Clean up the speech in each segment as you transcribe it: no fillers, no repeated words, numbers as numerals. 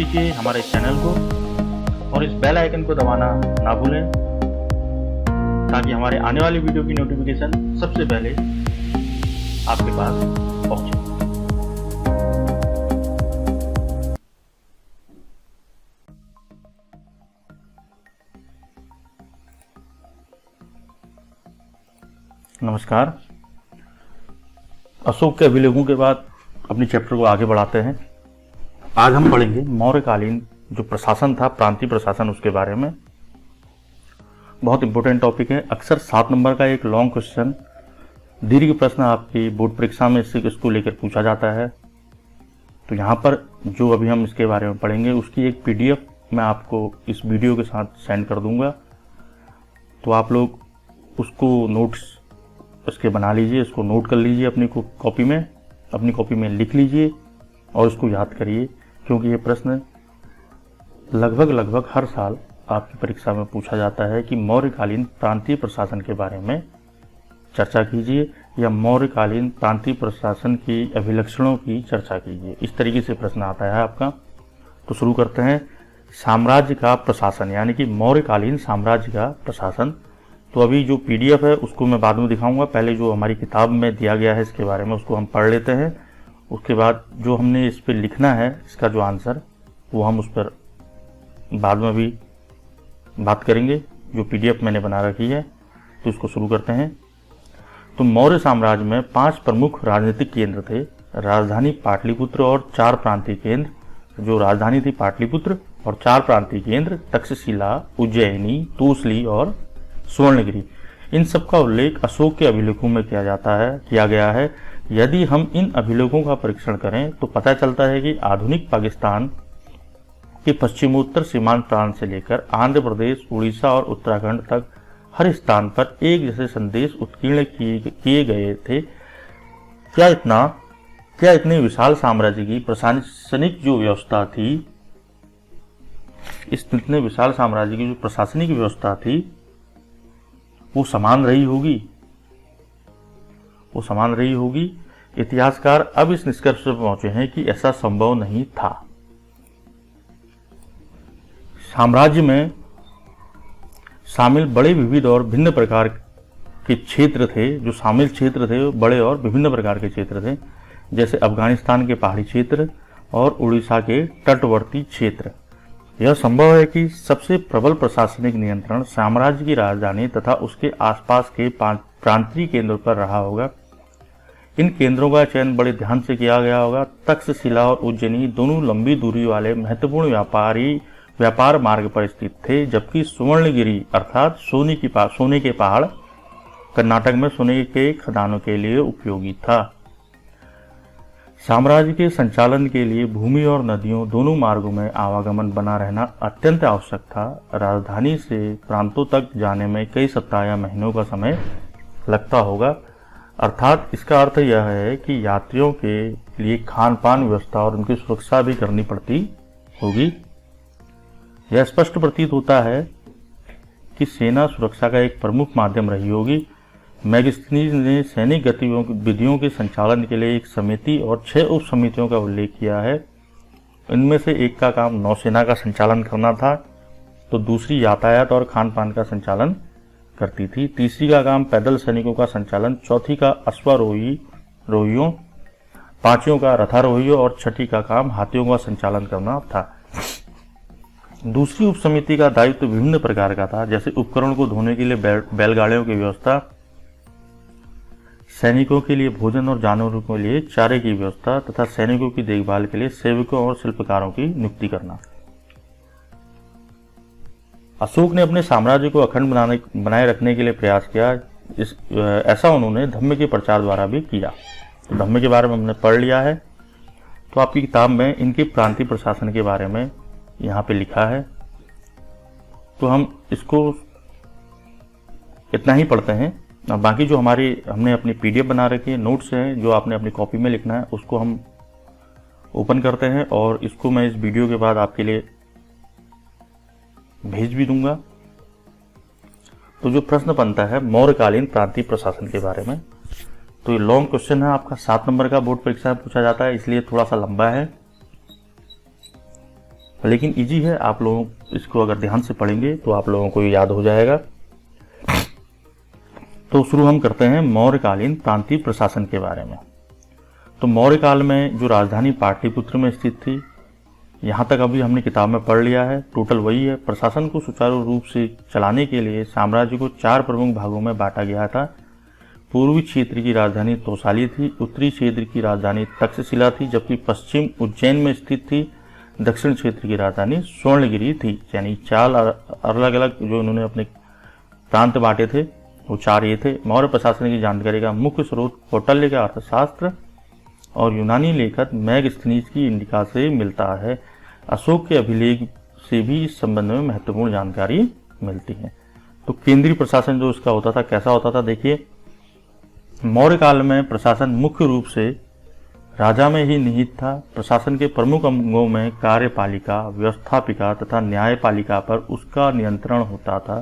कीजिए हमारे चैनल को और इस बेल आइकन को दबाना ना भूलें ताकि हमारे आने वाली वीडियो की नोटिफिकेशन सबसे पहले आपके पास पहुंचे। नमस्कार। अशोक के अभिलेखों के बाद अपनी चैप्टर को आगे बढ़ाते हैं। आज हम पढ़ेंगे मौर्यकालीन जो प्रशासन था, प्रांतीय प्रशासन, उसके बारे में। बहुत इंपॉर्टेंट टॉपिक है। अक्सर 7 नंबर का एक लॉन्ग क्वेश्चन, दीर्घ प्रश्न आपकी बोर्ड परीक्षा में इसको लेकर पूछा जाता है। तो यहाँ पर जो अभी हम इसके बारे में पढ़ेंगे उसकी एक PDF मैं आपको इस वीडियो के साथ सेंड कर दूंगा। तो आप लोग उसको नोट्स इसके बना लीजिए, इसको नोट कर लीजिए अपनी कॉपी में लिख लीजिए और इसको याद करिए, क्योंकि ये प्रश्न लगभग हर साल आपकी परीक्षा में पूछा जाता है कि मौर्यकालीन प्रांतीय प्रशासन के बारे में चर्चा कीजिए या मौर्यकालीन प्रांतीय प्रशासन की अभिलक्षणों की चर्चा कीजिए। इस तरीके से प्रश्न आता है आपका। तो शुरू करते हैं। साम्राज्य का प्रशासन, यानी कि मौर्यकालीन साम्राज्य का प्रशासन। तो अभी जो PDF है उसको मैं बाद में दिखाऊंगा। पहले जो हमारी किताब में दिया गया है इसके बारे में उसको हम पढ़ लेते हैं। उसके बाद जो हमने इस पर लिखना है, इसका जो आंसर, वो हम उस पर बाद में भी बात करेंगे, जो PDF मैंने बना रखी है। तो इसको शुरू करते हैं। तो मौर्य साम्राज्य में 5 प्रमुख राजनीतिक केंद्र थे। राजधानी पाटलिपुत्र और 4 प्रांतीय केंद्र। जो राजधानी थी पाटलिपुत्र और 4 प्रांतीय केंद्र तक्षशिला, उज्जैनी, तोसली और सुवर्णगिरी। इन सब का उल्लेख अशोक के अभिलेखों में किया गया है। यदि हम इन अभिलेखों का परीक्षण करें तो पता चलता है कि आधुनिक पाकिस्तान के पश्चिमोत्तर सीमांत प्रांत से लेकर आंध्र प्रदेश, उड़ीसा और उत्तराखंड तक हर स्थान पर एक जैसे संदेश उत्कीर्ण किए गए थे। क्या इतने विशाल साम्राज्य की प्रशासनिक जो व्यवस्था थी, इतने विशाल साम्राज्य की जो प्रशासनिक व्यवस्था थी वो समान रही होगी। इतिहासकार अब इस निष्कर्ष पर पहुंचे हैं कि ऐसा संभव नहीं था। साम्राज्य में शामिल बड़े विविध और भिन्न प्रकार के क्षेत्र थे। जो शामिल क्षेत्र थे वो बड़े और विभिन्न प्रकार के क्षेत्र थे, जैसे अफगानिस्तान के पहाड़ी क्षेत्र और उड़ीसा के तटवर्ती क्षेत्र। यह संभव है कि सबसे प्रबल प्रशासनिक नियंत्रण साम्राज्य की राजधानी तथा उसके आसपास के प्रांतीय केंद्रों पर रहा होगा। इन केंद्रों का चयन बड़े ध्यान से किया गया होगा। तक्षशिला और उज्जैनी दोनों लंबी दूरी वाले महत्वपूर्ण व्यापार मार्ग पर स्थित थे, जबकि सुवर्णगिरी अर्थात सोने के पहाड़ कर्नाटक में सोने के खदानों के लिए उपयोगी था। साम्राज्य के संचालन के लिए भूमि और नदियों दोनों मार्गों में आवागमन बना रहना अत्यंत आवश्यक था। राजधानी से प्रांतों तक जाने में कई सप्ताह या महीनों का समय लगता होगा। अर्थात इसका अर्थ यह है कि यात्रियों के लिए खान पान व्यवस्था और उनकी सुरक्षा भी करनी पड़ती होगी। यह स्पष्ट प्रतीत होता है कि सेना सुरक्षा का एक प्रमुख माध्यम रही होगी। मैगस्थनीज ने सैनिक गतिविधियों के संचालन के लिए एक समिति और 6 उप समितियों का उल्लेख किया है। इनमें से एक का काम नौसेना का संचालन करना था, तो दूसरी यातायात और खान पान का संचालन करती थी। तीसरी का काम पैदल सैनिकों का संचालन, चौथी का अश्वारोहियों, पांचवियों का रथारोहियों और छठी का काम हाथियों का संचालन करना था। दूसरी उप समिति का दायित्व विभिन्न प्रकार का था, जैसे उपकरण को धोने के लिए बैलगाड़ियों की व्यवस्था, सैनिकों के लिए भोजन और जानवरों के लिए चारे की व्यवस्था तथा सैनिकों की देखभाल के लिए सेवकों और शिल्पकारों की नियुक्ति करना। अशोक ने अपने साम्राज्य को अखंड बनाए रखने के लिए प्रयास किया। ऐसा उन्होंने धम्म के प्रचार द्वारा भी किया। तो धम्म के बारे में हमने पढ़ लिया है। तो आपकी किताब में इनके प्रांतीय प्रशासन के बारे में यहाँ पे लिखा है। तो हम इसको इतना ही पढ़ते हैं। बाकी जो हमने अपनी PDF बना रखी है, नोट्स हैं जो आपने अपनी कॉपी में लिखना है, उसको हम ओपन करते हैं और इसको मैं इस वीडियो के बाद आपके लिए भेज भी दूंगा। तो जो प्रश्न बनता है मौर्यकालीन प्रांतीय प्रशासन के बारे में, तो ये लॉन्ग क्वेश्चन है आपका 7 नंबर का बोर्ड परीक्षा में पूछा जाता है, इसलिए थोड़ा सा लंबा है। लेकिन इजी है, आप लोग इसको अगर ध्यान से पढ़ेंगे तो आप लोगों को याद हो जाएगा। तो शुरू हम करते हैं मौर्यकालीन प्रांतीय प्रशासन के बारे में। तो मौर्य काल में जो राजधानी पाटलिपुत्र में स्थित थी, यहाँ तक अभी हमने किताब में पढ़ लिया है, टोटल वही है। प्रशासन को सुचारू रूप से चलाने के लिए साम्राज्य को 4 प्रमुख भागों में बांटा गया था। पूर्वी क्षेत्र की राजधानी तोसाली थी, उत्तरी क्षेत्र की राजधानी तक्षशिला थी, जबकि पश्चिम उज्जैन में स्थित थी। दक्षिण क्षेत्र की राजधानी स्वर्णगिरी थी। यानी 4 अलग अलग जो उन्होंने अपने प्रांत बांटे थे वो 4 ये थे। मौर्य प्रशासन की जानकारी का मुख्य स्रोत कौटिल्य का अर्थशास्त्र और यूनानी लेखक मैगस्थनीज की इंडिका से मिलता है। अशोक के अभिलेख से भी इस संबंध में महत्वपूर्ण जानकारी मिलती है। तो केंद्रीय प्रशासन जो इसका होता था, कैसा होता था, देखिए मौर्य काल में प्रशासन मुख्य रूप से राजा में ही निहित था। प्रशासन के प्रमुख अंगों में कार्यपालिका, व्यवस्थापिका तथा न्यायपालिका पर उसका नियंत्रण होता था।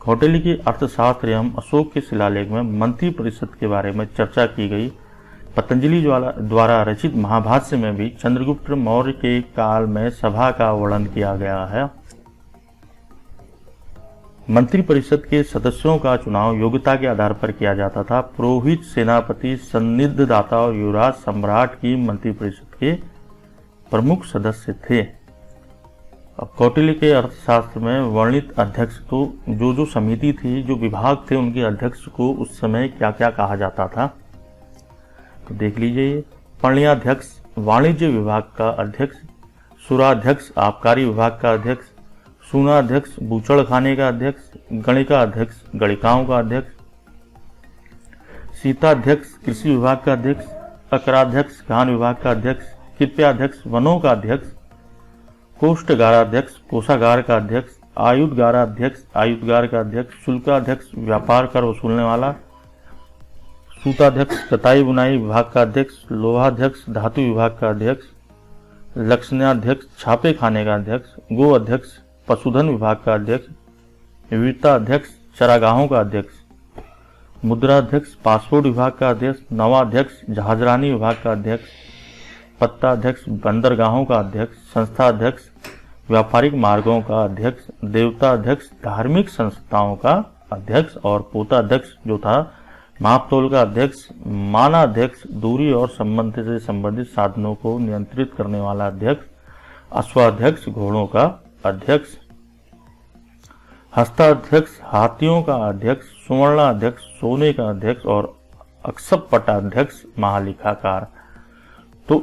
कौटिल्य के अर्थशास्त्र एवं अशोक के शिलालेख में मंत्री परिषद के बारे में चर्चा की गई। पतंजलि द्वारा रचित महाभाष्य में भी चंद्रगुप्त मौर्य के काल में सभा का वर्णन किया गया है। मंत्री परिषद के सदस्यों का चुनाव योग्यता के आधार पर किया जाता था। पुरोहित, सेनापति, संनिधिदाता और युवराज सम्राट की मंत्री परिषद के प्रमुख सदस्य थे। अब कौटिल्य के अर्थशास्त्र में वर्णित अध्यक्ष, तो जो समिति थी, जो विभाग थे, उनके अध्यक्ष को उस समय क्या क्या कहा जाता था, तो देख लीजिए। पण्याध्यक्ष वाणिज्य विभाग का अध्यक्ष, सुराध्यक्ष आबकारी विभाग का अध्यक्ष, सूनाध्यक्ष बूचड़ खाने का अध्यक्ष, गणिका अध्यक्ष गणिकाओं का अध्यक्ष, सीताध्यक्ष कृषि विभाग का अध्यक्ष, अकराध्यक्ष खान विभाग का अध्यक्ष, कृपयाध्यक्ष वनों का अध्यक्ष, कोष्ठगाराध्यक्ष कोषागार का अध्यक्ष, आयुधगाराध्यक्ष आयुधगार का अध्यक्ष, शुल्काध्यक्ष व्यापार कर वसूलने वाला, सूताध्यक्ष कताई बुनाई विभाग का अध्यक्ष, लोहाध्यक्ष धातु विभाग का अध्यक्ष, लक्षणाध्यक्ष छापे खाने का अध्यक्ष, गो अध्यक्ष पशुधन विभाग का अध्यक्ष, विविधताध्यक्ष चरागाहों का अध्यक्ष, मुद्राध्यक्ष पासपोर्ट विभाग का अध्यक्ष, नवाध्यक्ष जहाजरानी विभाग का अध्यक्ष, पत्ताध्यक्ष बंदरगाहों का अध्यक्ष, संस्थाध्यक्ष व्यापारिक मार्गों का अध्यक्ष, देवताध्यक्ष धार्मिक संस्थाओं का अध्यक्ष और पोताध्यक्ष जो था मापतोल का अध्यक्ष, मानाध्यक्ष दूरी और संबंध से संबंधित साधनों को नियंत्रित करने वाला अध्यक्ष, अश्वाध्यक्ष घोड़ों का अध्यक्ष, हस्ताध्यक्ष हाथियों का अध्यक्ष, सुवर्णाध्यक्ष सोने का अध्यक्ष और अक्षपटाध्यक्ष महालेखाकार। तो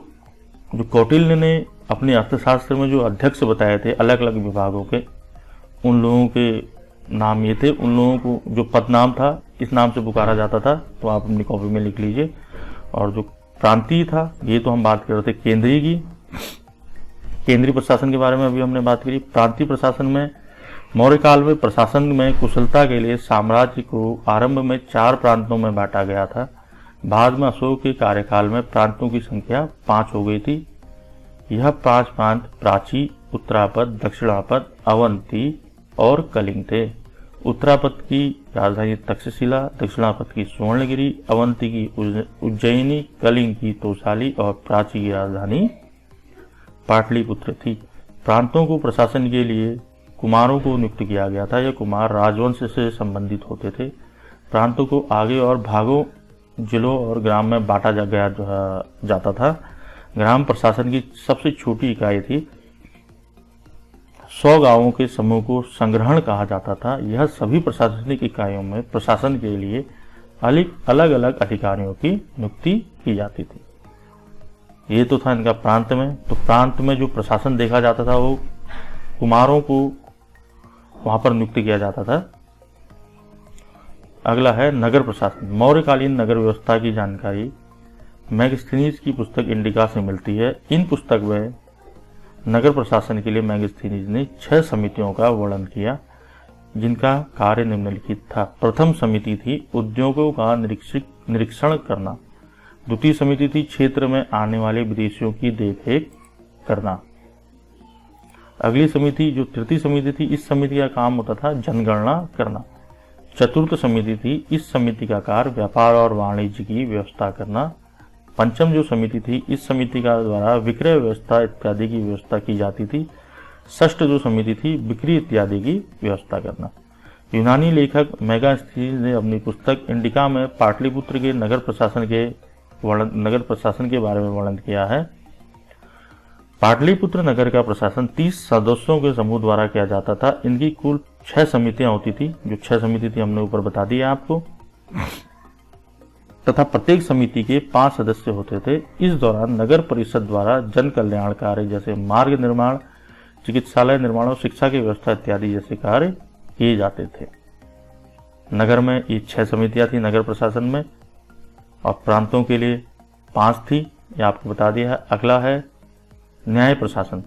जो कौटिल्य ने अपने अर्थशास्त्र में जो अध्यक्ष बताए थे अलग अलग विभागों के, उन लोगों के नाम ये थे। उन लोगों को जो पदनाम था इस नाम से पुकारा जाता था, तो आप अपनी कॉपी में लिख लीजिए। और जो प्रांतीय था, ये तो हम बात कर रहे थे केंद्रीय की। केंद्रीय प्रशासन के बारे में अभी हमने बात करी। प्रांतीय प्रशासन में मौर्य काल में प्रशासन में कुशलता के लिए साम्राज्य को आरंभ में 4 प्रांतों में बांटा गया था। बाद में अशोक के कार्यकाल में प्रांतों की संख्या 5 हो गई थी। यह 5 प्रांत प्राची, उत्तरापद, दक्षिणापद, अवंती और कलिंग थे। उत्तरापद की राजधानी तक्षशिला, दक्षिणापद की स्वर्णगिरी, अवंती की उज्जैनी, कलिंग की तोसाली और प्राची की राजधानी पाटलिपुत्र थी। प्रांतों को प्रशासन के लिए कुमारों को नियुक्त किया गया था। यह कुमार राजवंश से संबंधित होते थे। प्रांतों को आगे और भागों, जिलों और ग्राम में बांटा जाता था। ग्राम प्रशासन की सबसे छोटी इकाई थी। 100 गांवों के समूह को संग्रहण कहा जाता था। यह सभी प्रशासनिक इकाइयों में प्रशासन के लिए अलग अलग अधिकारियों की नियुक्ति की जाती थी। ये तो था इनका प्रांत में। तो प्रांत में जो प्रशासन देखा जाता था वो कुमारों को वहां पर नियुक्त किया जाता था। अगला है नगर प्रशासन। मौर्यकालीन नगर व्यवस्था की जानकारी मैगस्थनीज की पुस्तक इंडिका से मिलती है। इन पुस्तक में नगर प्रशासन के लिए मैगस्थनीज ने 6 समितियों का वर्णन किया, जिनका कार्य निम्नलिखित था। प्रथम समिति थी उद्योगों का निरीक्षण करना। द्वितीय समिति थी क्षेत्र में आने वाले विदेशियों की देखरेख करना। अगली समिति जो तृतीय समिति थी, इस समिति का काम होता था जनगणना करना। चतुर्थ समिति थी, इस समिति का कार्य व्यापार और वाणिज्य की व्यवस्था करना। पंचम जो समिति थी, इस समिति का द्वारा विक्रय व्यवस्था इत्यादि की व्यवस्था की जाती थी। षष्ठ जो समिति थी बिक्री इत्यादि की व्यवस्था करना। यूनानी लेखक मेगास्थनीज ने अपनी पुस्तक इंडिका में पाटलिपुत्र के नगर प्रशासन के बारे में वर्णन किया है। पाटलिपुत्र नगर का प्रशासन 30 सदस्यों के समूह द्वारा किया जाता था। इनकी कुल 6 समितियां होती थी, जो 6 समिति थी हमने ऊपर बता दिया आपको, तथा प्रत्येक समिति के 5 सदस्य होते थे। इस दौरान नगर परिषद द्वारा जन कल्याण कार्य जैसे मार्ग निर्माण, चिकित्सालय निर्माण और शिक्षा की व्यवस्था इत्यादि जैसे कार्य किए जाते थे। नगर में ये 6 समितियां थी नगर प्रशासन में, और प्रांतों के लिए 5 थी, ये आपको बता दिया है। अगला है न्याय प्रशासन।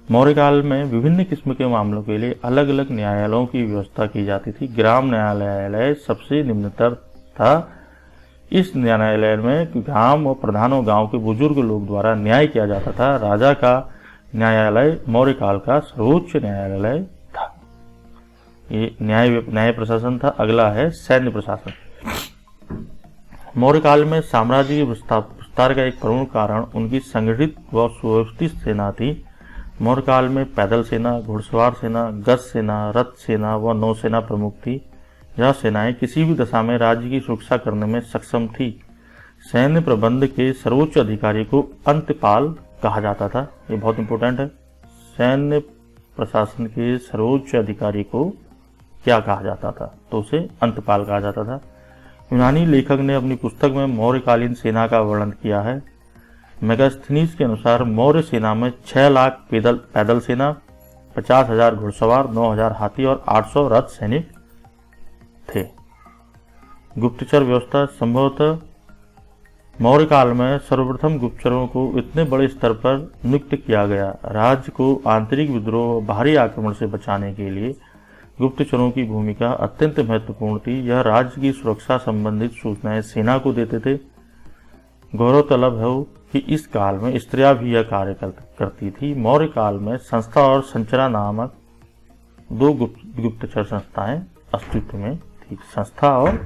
मौर्य काल में विभिन्न किस्म के मामलों के लिए अलग अलग न्यायालयों की व्यवस्था की जाती थी। ग्राम न्यायालय सबसे निम्नतर था। इस न्यायालय में ग्राम और प्रधानों गांव के बुजुर्ग लोग द्वारा न्याय किया जाता था। राजा का न्यायालय मौर्य काल का सर्वोच्च न्यायालय था। ये न्याय प्रशासन था। अगला है सैन्य प्रशासन। मौर्य काल में साम्राज्य के विस्तार का एक प्रमुख कारण उनकी संगठित व सुव्यवस्थित सेना थी। मौर्य काल में पैदल सेना, घुड़सवार सेना, गज सेना, रथ सेना व नौसेना प्रमुख थी। यह सेनाएं किसी भी दशा में राज्य की सुरक्षा करने में सक्षम थी। सैन्य प्रबंध के सर्वोच्च अधिकारी को अंतपाल कहा जाता था। ये बहुत इंपॉर्टेंट है। सैन्य प्रशासन के सर्वोच्च अधिकारी को क्या कहा जाता था? तो उसे अंतपाल कहा जाता था। यूनानी लेखक ने अपनी पुस्तक में मौर्यकालीन सेना का वर्णन किया है। मेगास्थनीज के अनुसार मौर्य सेना में 6 लाख पैदल सेना, 50,000 घुड़सवार, 9,000 हाथी और 800 रथ सैनिक थे। गुप्तचर व्यवस्था। संभवतः मौर्य काल में सर्वप्रथम गुप्तचरों को इतने बड़े स्तर पर नियुक्त किया गया। राज्य को आंतरिक विद्रोह, बाहरी आक्रमण से बचाने के लिए गुप्तचरों की भूमिका अत्यंत महत्वपूर्ण थी। यह राज्य की सुरक्षा संबंधित सूचनाएं सेना को देते थे। गौरतलब है कि इस काल में स्त्रियां भी यह कार्य करती थी। मौर्य काल में संस्था और संचरा नामक 2 गुप्तचर संस्थाएं अस्तित्व में थी। संस्था और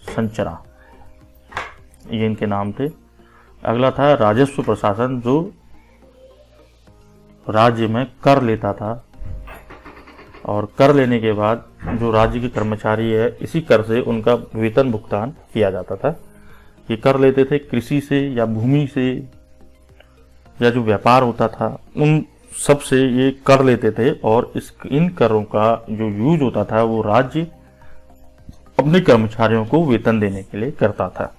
संचरा, ये इनके नाम थे। अगला था राजस्व प्रशासन, जो राज्य में कर लेता था, और कर लेने के बाद जो राज्य के कर्मचारी है, इसी कर से उनका वेतन भुगतान किया जाता था। ये कर लेते थे कृषि से या भूमि से, या जो व्यापार होता था उन सब से ये कर लेते थे, और इन करों का जो यूज होता था वो राज्य अपने कर्मचारियों को वेतन देने के लिए करता था।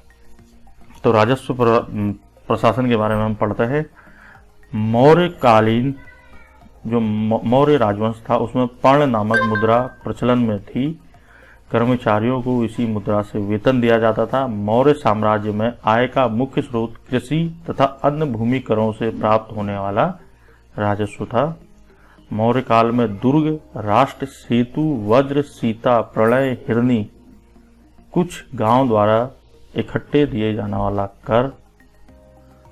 तो राजस्व प्रशासन के बारे में हम पढ़ते हैं। मौर्यकालीन जो मौर्य राजवंश था उसमें पर्ण नामक मुद्रा प्रचलन में थी। कर्मचारियों को इसी मुद्रा से वेतन दिया जाता था। मौर्य साम्राज्य में आय का मुख्य स्रोत कृषि तथा अन्य भूमि करों से प्राप्त होने वाला राजस्व था। मौर्य काल में दुर्ग, राष्ट्र, सेतु, वज्र, सीता, प्रलय, हिरणी, कुछ गांव द्वारा इकट्ठे दिए जाने वाला कर,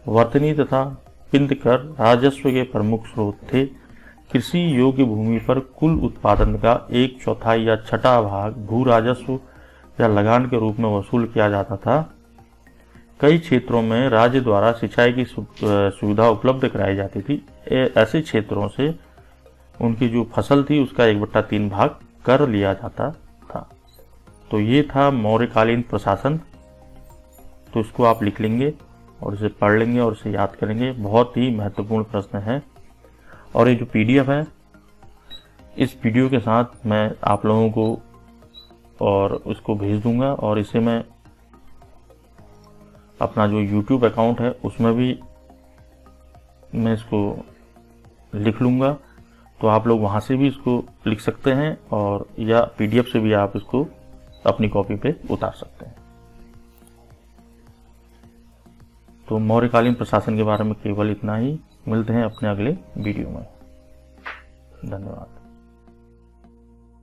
वर्तनी तथा पिंड कर राजस्व के प्रमुख स्रोत थे। कृषि योग्य भूमि पर कुल उत्पादन का 1/4 या 1/6 भाग भू राजस्व या लगान के रूप में वसूल किया जाता था। कई क्षेत्रों में राज्य द्वारा सिंचाई की सुविधा उपलब्ध कराई जाती थी। ऐसे क्षेत्रों से उनकी जो फसल थी उसका 1/3 भाग कर लिया जाता था। तो ये था मौर्यकालीन प्रशासन। तो इसको आप लिख लेंगे और इसे पढ़ लेंगे और इसे याद करेंगे। बहुत ही महत्वपूर्ण प्रश्न है। और ये जो PDF है, इस वीडियो के साथ मैं आप लोगों को और उसको भेज दूंगा, और इसे मैं अपना जो YouTube अकाउंट है उसमें भी मैं इसको लिख लूंगा। तो आप लोग वहां से भी इसको लिख सकते हैं, और या PDF से भी आप इसको अपनी कॉपी पे उतार सकते हैं। तो मौर्यकालीन प्रशासन के बारे में केवल इतना ही। मिलते हैं अपने अगले वीडियो में। धन्यवाद।